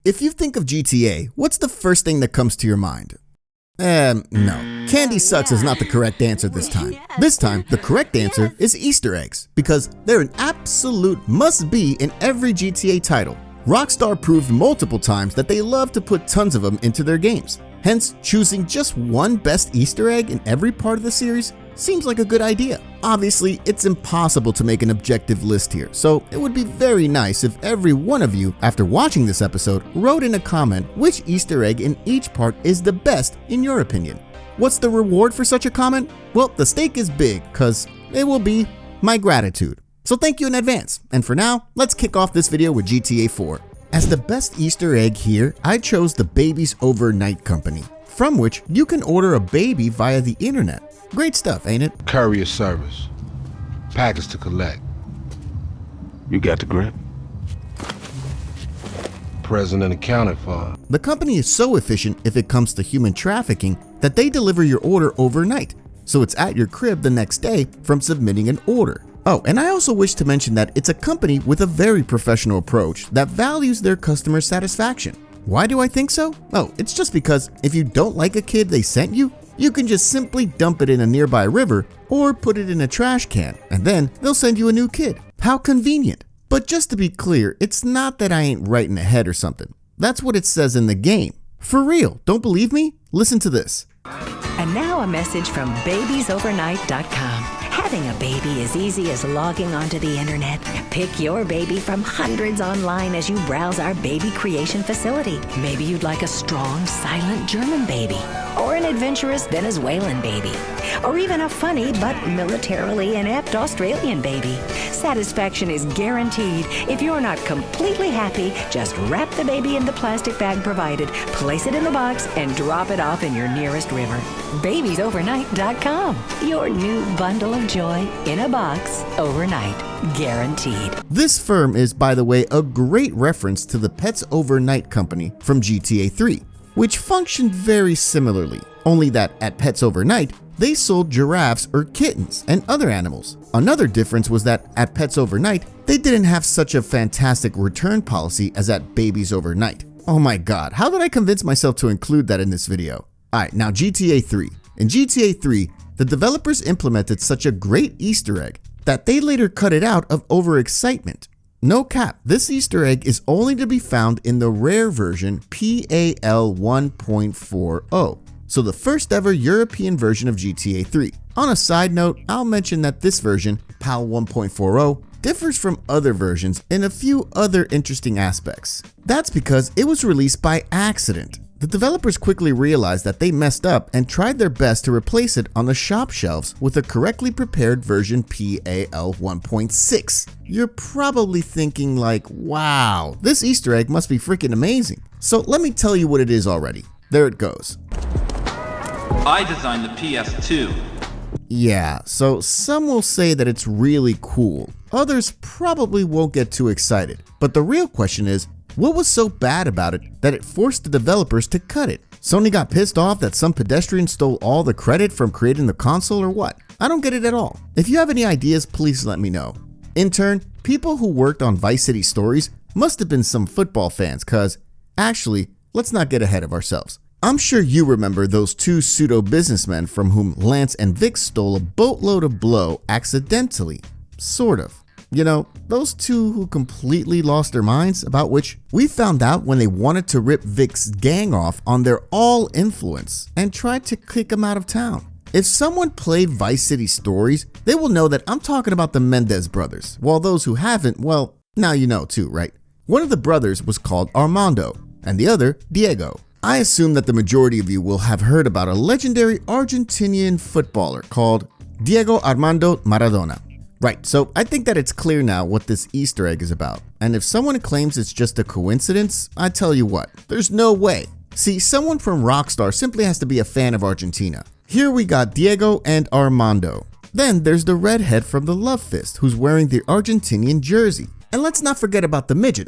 If you think of GTA, what's the first thing that comes to your mind? No. Candy sucks is not the correct answer this time. This time, the correct answer is Easter eggs, because they're an absolute must-be in every GTA title. Rockstar proved multiple times that they love to put tons of them into their games. Hence, choosing just one best Easter egg in every part of the series seems like a good idea. Obviously, it's impossible to make an objective list here, so it would be very nice if every one of you, after watching this episode, wrote in a comment which Easter egg in each part is the best in your opinion. What's the reward for such a comment? Well, the stake is big, cause it will be my gratitude. So thank you in advance, and for now, let's kick off this video with GTA 4. As the best Easter egg here, I chose the Babies Overnight Company, from which you can order a baby via the internet. Great stuff, ain't it? Courier service. Package to collect. You got the grip? Present and accounted for. The company is so efficient if it comes to human trafficking that they deliver your order overnight, so it's at your crib the next day from submitting an order. Oh, and I also wish to mention that it's a company with a very professional approach that values their customer satisfaction. Why do I think so? Oh, it's just because if you don't like a kid they sent you, you can just simply dump it in a nearby river or put it in a trash can, and then they'll send you a new kid. How convenient. But just to be clear, it's not that I ain't writing ahead or something. That's what it says in the game. For real, don't believe me? Listen to this. And now a message from babiesovernight.com. Having a baby is easy as logging onto the internet. Pick your baby from hundreds online as you browse our baby creation facility. Maybe you'd like a strong, silent German baby, or an adventurous Venezuelan baby, or even a funny but militarily inept Australian baby. Satisfaction is guaranteed. If you're not completely happy, just wrap the baby in the plastic bag provided, place it in the box, and drop it off in your nearest river. Babiesovernight.com. Your new bundle of joy in a box overnight. Guaranteed. This firm is, by the way, a great reference to the Pets Overnight Company from GTA 3, which functioned very similarly, only that at Pets Overnight, they sold giraffes or kittens and other animals. Another difference was that at Pets Overnight, they didn't have such a fantastic return policy as at Babies Overnight. Oh my god, how did I convince myself to include that in this video? Alright, now GTA 3. In GTA 3, the developers implemented such a great Easter egg that they later cut it out of overexcitement. No cap, this Easter egg is only to be found in the rare version PAL 1.40, so the first ever European version of GTA 3. On a side note, I'll mention that this version, PAL 1.40, differs from other versions in a few other interesting aspects. That's because it was released by accident. The developers quickly realized that they messed up and tried their best to replace it on the shop shelves with a correctly prepared version PAL 1.6. You're probably thinking like, wow, this Easter egg must be freaking amazing. So let me tell you what it is already. There it goes. I designed the PS2. Yeah, so some will say that it's really cool. Others probably won't get too excited. But the real question is, what was so bad about it that it forced the developers to cut it? Sony got pissed off that some pedestrian stole all the credit from creating the console or what? I don't get it at all. If you have any ideas, please let me know. In turn, people who worked on Vice City Stories must have been some football fans cause, actually, let's not get ahead of ourselves. I'm sure you remember those two pseudo-businessmen from whom Lance and Vic stole a boatload of blow accidentally. Sort of. You know, those two who completely lost their minds, about which we found out when they wanted to rip Vic's gang off on their all influence and tried to kick him out of town. If someone played Vice City Stories, they will know that I'm talking about the Mendez brothers, while those who haven't, well, now you know too, right? One of the brothers was called Armando, and the other, Diego. I assume that the majority of you will have heard about a legendary Argentinian footballer called Diego Armando Maradona. Right, so I think that it's clear now what this Easter egg is about. And if someone claims it's just a coincidence, I tell you what, there's no way. See, someone from Rockstar simply has to be a fan of Argentina. Here we got Diego and Armando. Then there's the redhead from the Love Fist who's wearing the Argentinian jersey. And let's not forget about the midget,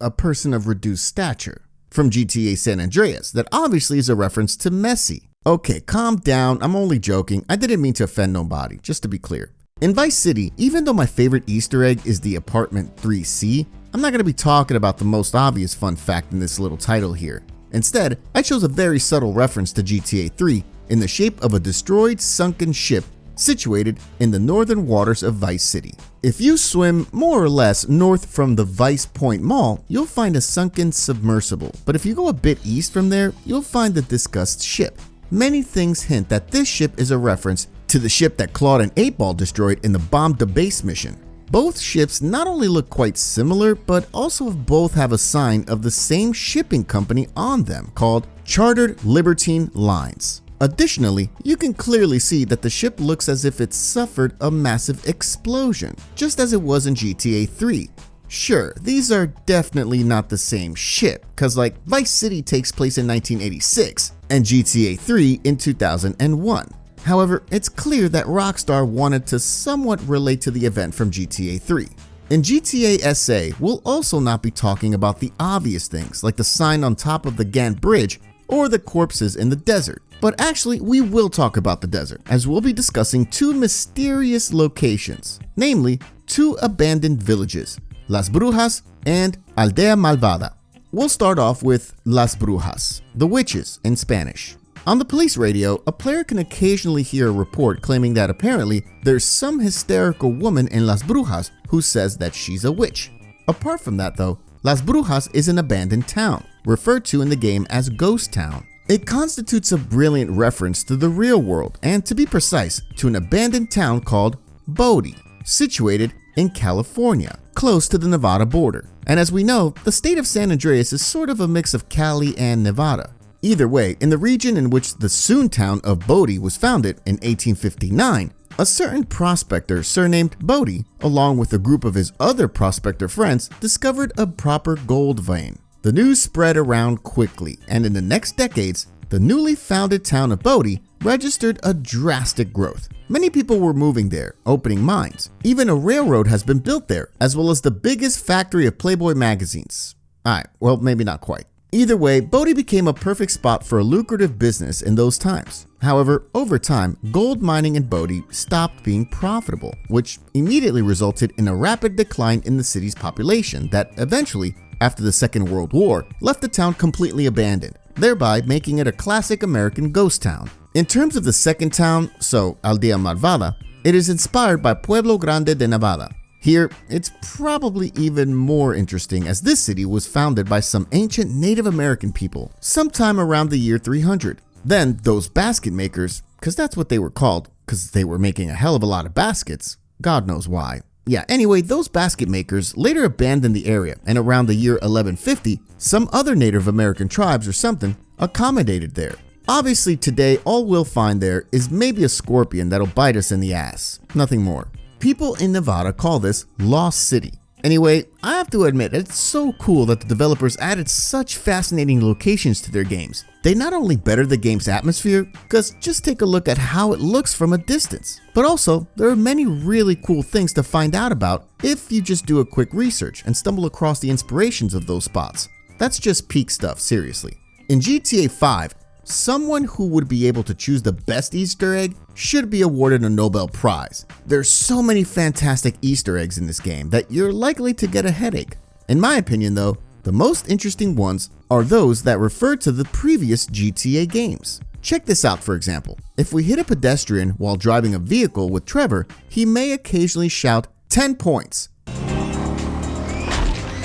a person of reduced stature, from GTA San Andreas, that obviously is a reference to Messi. Okay, calm down, I'm only joking, I didn't mean to offend nobody, just to be clear. In Vice City, even though my favorite Easter egg is the apartment 3C, I'm not going to be talking about the most obvious fun fact in this little title here. Instead, I chose a very subtle reference to GTA 3 in the shape of a destroyed sunken ship situated in the northern waters of Vice City. If you swim more or less north from the Vice Point Mall, you'll find a sunken submersible, but if you go a bit east from there, you'll find the discussed ship. Many things hint that this ship is a reference to the ship that Claude and 8-Ball destroyed in the Bomb to Base mission. Both ships not only look quite similar, but also both have a sign of the same shipping company on them called Chartered Libertine Lines. Additionally, you can clearly see that the ship looks as if it suffered a massive explosion, just as it was in GTA 3. Sure, these are definitely not the same ship, cause like Vice City takes place in 1986 and GTA 3 in 2001. However, it's clear that Rockstar wanted to somewhat relate to the event from GTA 3. In GTA SA, we'll also not be talking about the obvious things like the sign on top of the Gant Bridge or the corpses in the desert. But actually, we will talk about the desert, as we'll be discussing two mysterious locations, namely two abandoned villages, Las Brujas and Aldea Malvada. We'll start off with Las Brujas, the witches in Spanish. On the police radio, a player can occasionally hear a report claiming that apparently there's some hysterical woman in Las Brujas who says that she's a witch. Apart from that though, Las Brujas is an abandoned town, referred to in the game as Ghost Town. It constitutes a brilliant reference to the real world and, to be precise, to an abandoned town called Bodie, situated in California, close to the Nevada border. And as we know, the state of San Andreas is sort of a mix of Cali and Nevada. Either way, in the region in which the soon town of Bodie was founded in 1859, a certain prospector surnamed Bodie, along with a group of his other prospector friends, discovered a proper gold vein. The news spread around quickly, and in the next decades, the newly founded town of Bodie registered a drastic growth. Many people were moving there, opening mines. Even a railroad has been built there, as well as the biggest factory of Playboy magazines. Alright, well, maybe not quite. Either way, Bodie became a perfect spot for a lucrative business in those times. However, over time, gold mining in Bodie stopped being profitable, which immediately resulted in a rapid decline in the city's population that eventually, after the Second World War, left the town completely abandoned, thereby making it a classic American ghost town. In terms of the second town, so Aldea Malvada, it is inspired by Pueblo Grande de Nevada. Here, it's probably even more interesting as this city was founded by some ancient Native American people sometime around the year 300. Then those basket makers, because that's what they were called, because they were making a hell of a lot of baskets, God knows why. Yeah, anyway, those basket makers later abandoned the area, and around the year 1150, some other Native American tribes or something accommodated there. Obviously today, all we'll find there is maybe a scorpion that'll bite us in the ass, nothing more. People in Nevada call this Lost City. Anyway, I have to admit, it's so cool that the developers added such fascinating locations to their games. They not only better the game's atmosphere, because just take a look at how it looks from a distance, but also there are many really cool things to find out about if you just do a quick research and stumble across the inspirations of those spots. That's just peak stuff, seriously. In GTA 5, someone who would be able to choose the best Easter egg should be awarded a Nobel Prize. There's so many fantastic Easter eggs in this game that you're likely to get a headache. In my opinion though, the most interesting ones are those that refer to the previous GTA games. Check this out, for example. If we hit a pedestrian while driving a vehicle with Trevor, he may occasionally shout 10 points.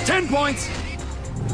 10 points!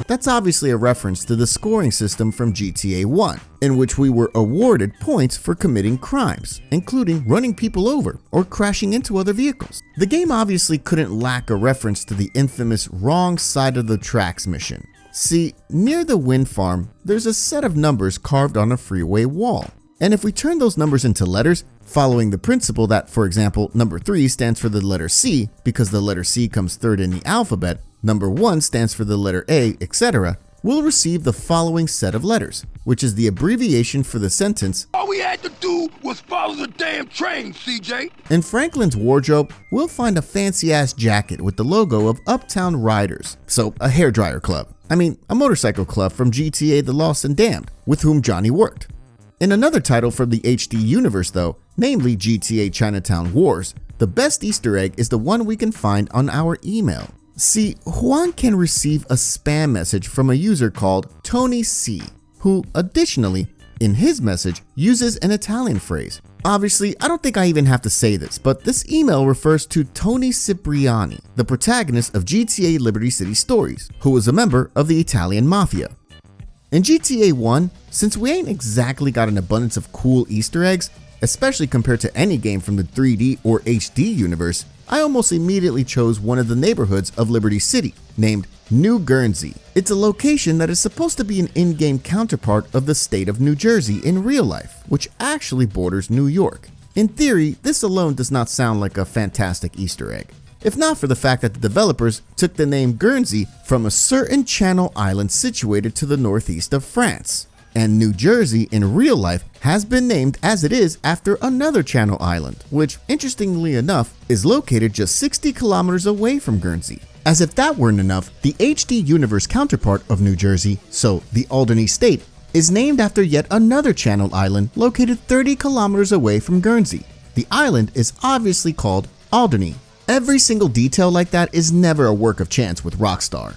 That's obviously a reference to the scoring system from GTA 1, in which we were awarded points for committing crimes, including running people over or crashing into other vehicles. The game obviously couldn't lack a reference to the infamous wrong side of the tracks mission. See, near the wind farm, there's a set of numbers carved on a freeway wall. And if we turn those numbers into letters, following the principle that, for example, number 3 stands for the letter C because the letter C comes third in the alphabet, number 1 stands for the letter A, etc., we'll receive the following set of letters, which is the abbreviation for the sentence, All we had to do was follow the damn train, CJ. In Franklin's wardrobe, we'll find a fancy-ass jacket with the logo of Uptown Riders, so a hairdryer club. I mean, a motorcycle club from GTA The Lost and Damned, with whom Johnny worked. In another title from the HD universe though, namely GTA Chinatown Wars, the best Easter egg is the one we can find on our email. See, Juan can receive a spam message from a user called Tony C, who additionally, in his message, uses an Italian phrase. Obviously, I don't think I even have to say this, but this email refers to Tony Cipriani, the protagonist of GTA Liberty City Stories, who was a member of the Italian Mafia. In GTA 1, since we ain't exactly got an abundance of cool Easter eggs, especially compared to any game from the 3D or HD universe, I almost immediately chose one of the neighborhoods of Liberty City, named New Guernsey. It's a location that is supposed to be an in-game counterpart of the state of New Jersey in real life, which actually borders New York. In theory, this alone does not sound like a fantastic Easter egg, if not for the fact that the developers took the name Guernsey from a certain Channel island situated to the northeast of France. And New Jersey in real life has been named as it is after another Channel island, which interestingly enough is located just 60 kilometers away from Guernsey. As if that weren't enough, the HD universe counterpart of New Jersey, so the Alderney state, is named after yet another Channel island located 30 kilometers away from Guernsey. The island is obviously called Alderney. Every single detail like that is never a work of chance with Rockstar.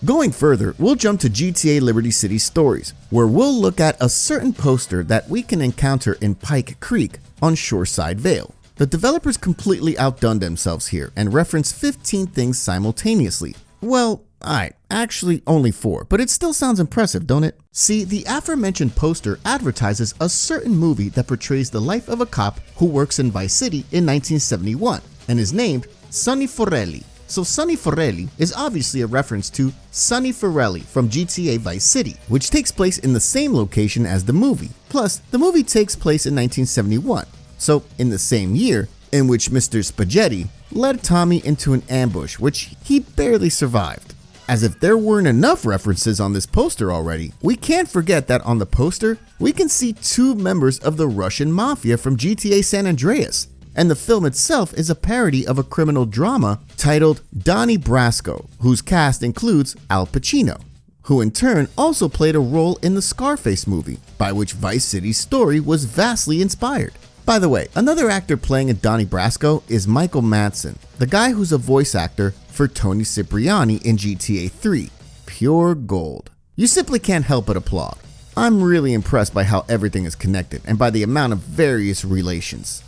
Going further, we'll jump to GTA Liberty City Stories, where we'll look at a certain poster that we can encounter in Pike Creek on Shoreside Vale. The developers completely outdone themselves here and referenced 15 things simultaneously. Well, alright, actually only 4, but it still sounds impressive, don't it? See, the aforementioned poster advertises a certain movie that portrays the life of a cop who works in Vice City in 1971 and is named Sonny Forelli. So Sonny Forelli is obviously a reference to Sonny Forelli from GTA Vice City, which takes place in the same location as the movie. Plus, the movie takes place in 1971, so in the same year in which Mr. Spaghetti led Tommy into an ambush which he barely survived. As if there weren't enough references on this poster already, we can't forget that on the poster, we can see 2 members of the Russian Mafia from GTA San Andreas. And the film itself is a parody of a criminal drama titled Donnie Brasco, whose cast includes Al Pacino, who in turn also played a role in the Scarface movie, by which Vice City's story was vastly inspired. By the way, another actor playing a Donnie Brasco is Michael Madsen, the guy who's a voice actor for Tony Cipriani in GTA 3. Pure gold. You simply can't help but applaud. I'm really impressed by how everything is connected and by the amount of various relations.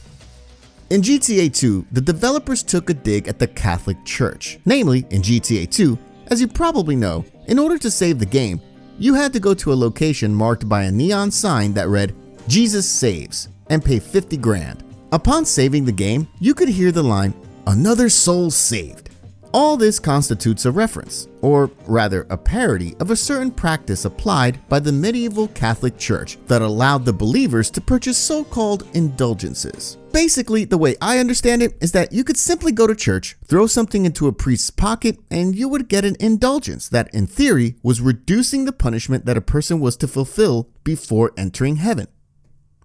In GTA 2, the developers took a dig at the Catholic Church. Namely, in GTA 2, as you probably know, in order to save the game, you had to go to a location marked by a neon sign that read, "Jesus Saves," and pay 50 grand. Upon saving the game, you could hear the line, "Another soul saved." All this constitutes a reference, or rather a parody of a certain practice applied by the medieval Catholic Church that allowed the believers to purchase so-called indulgences. Basically, the way I understand it is that you could simply go to church, throw something into a priest's pocket, and you would get an indulgence that, in theory, was reducing the punishment that a person was to fulfill before entering heaven.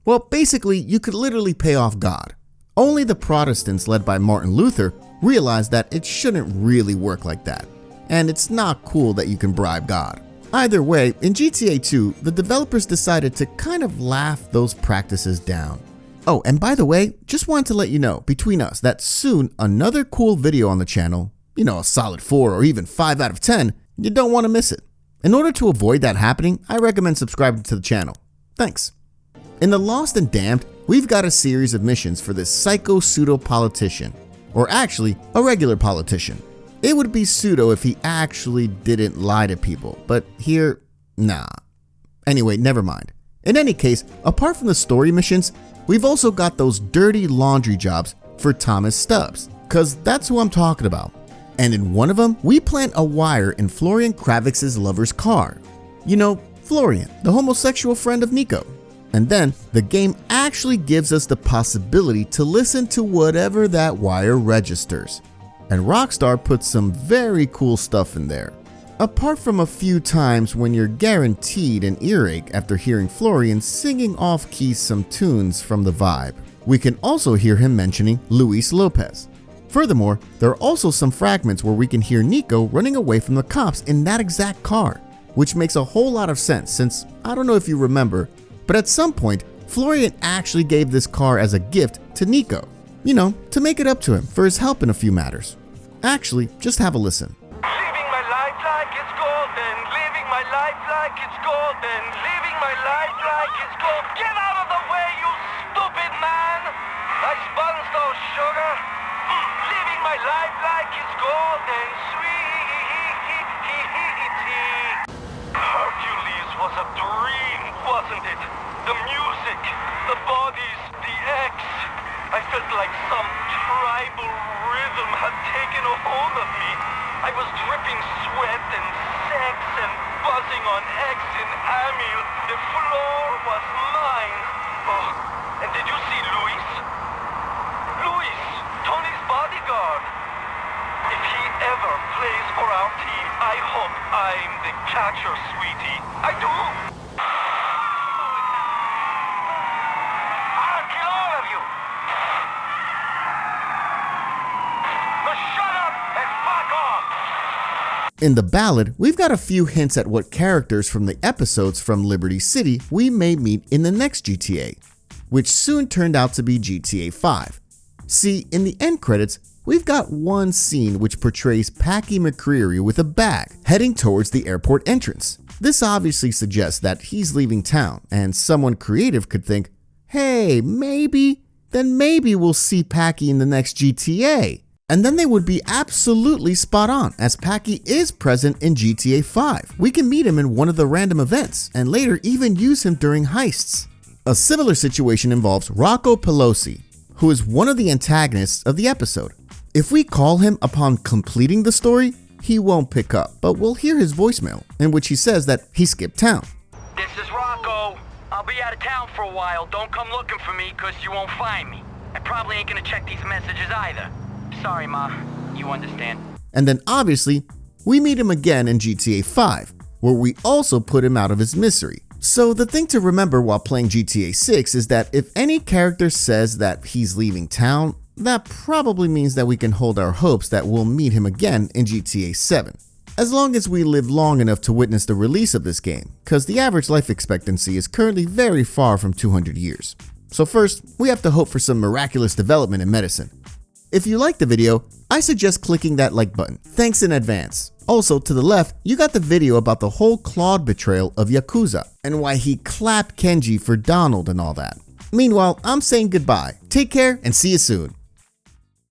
Well, basically, you could literally pay off God. Only the Protestants, led by Martin Luther, realized that it shouldn't really work like that, and it's not cool that you can bribe God. Either way, in GTA 2, the developers decided to kind of laugh those practices down. Oh, and by the way, just wanted to let you know, between us, that soon another cool video on the channel, a solid 4 or even 5 out of 10, you don't want to miss it. In order to avoid that happening, I recommend subscribing to the channel. Thanks. In The Lost and Damned, we've got a series of missions for this psycho pseudo-politician, or actually, a regular politician. It would be pseudo if he actually didn't lie to people, but here, nah. Anyway, never mind. In any case, apart from the story missions, we've also got those dirty laundry jobs for Thomas Stubbs, cause that's who I'm talking about. And in one of them, we plant a wire in Florian Kravitz's lover's car. Florian, the homosexual friend of Nico. And then the game actually gives us the possibility to listen to whatever that wire registers. And Rockstar puts some very cool stuff in there. Apart from a few times when you're guaranteed an earache after hearing Florian singing off-key some tunes from the vibe. We can also hear him mentioning Luis Lopez. Furthermore, there are also some fragments where we can hear Nico running away from the cops in that exact car, which makes a whole lot of sense since, I don't know if you remember, but at some point, Florian actually gave this car as a gift to Nico, to make it up to him for his help in a few matters. Actually, just have a listen. golden. Living my life like it's gold. Get out of the way, you stupid man! Nice buns though, sugar. Living my life like it's golden. Sweet. Hercules was a dream, wasn't it? The music, the bodies, the X. I felt like some tribal rhythm had taken a hold of me. I was dripping sweat and sex and buzzing on X in Amil. The floor was mine. Oh, and did you see Luis? Luis, Tony's bodyguard. If he ever plays for our team, I hope I'm the catcher, sweetie. I do. I'll kill all of you. Now shut up and fuck off. In the ballad, we've got a few hints at what characters from the episodes from Liberty City we may meet in the next GTA, which soon turned out to be GTA 5. See, in the end credits, we've got one scene which portrays Packy McCreary with a bag heading towards the airport entrance. This obviously suggests that he's leaving town, and someone creative could think, hey, maybe we'll see Packy in the next GTA. And then they would be absolutely spot on, as Packy is present in GTA 5. We can meet him in one of the random events, and later even use him during heists. A similar situation involves Rocco Pelosi, who is one of the antagonists of the episode. If we call him upon completing the story, he won't pick up, but we'll hear his voicemail, in which he says that he skipped town. This is Rocco. I'll be out of town for a while. Don't come looking for me, cause you won't find me. I probably ain't gonna check these messages either. Sorry, Ma. You understand. And then obviously, we meet him again in GTA 5, where we also put him out of his misery. So the thing to remember while playing GTA 6 is that if any character says that he's leaving town, that probably means that we can hold our hopes that we'll meet him again in GTA 7. As long as we live long enough to witness the release of this game, because the average life expectancy is currently very far from 200 years. So first, we have to hope for some miraculous development in medicine. If you liked the video, I suggest clicking that like button. Thanks in advance. Also, to the left, you got the video about the whole Claude betrayal of Yakuza, and why he clapped Kenji for Donald and all that. Meanwhile, I'm saying goodbye. Take care and see you soon.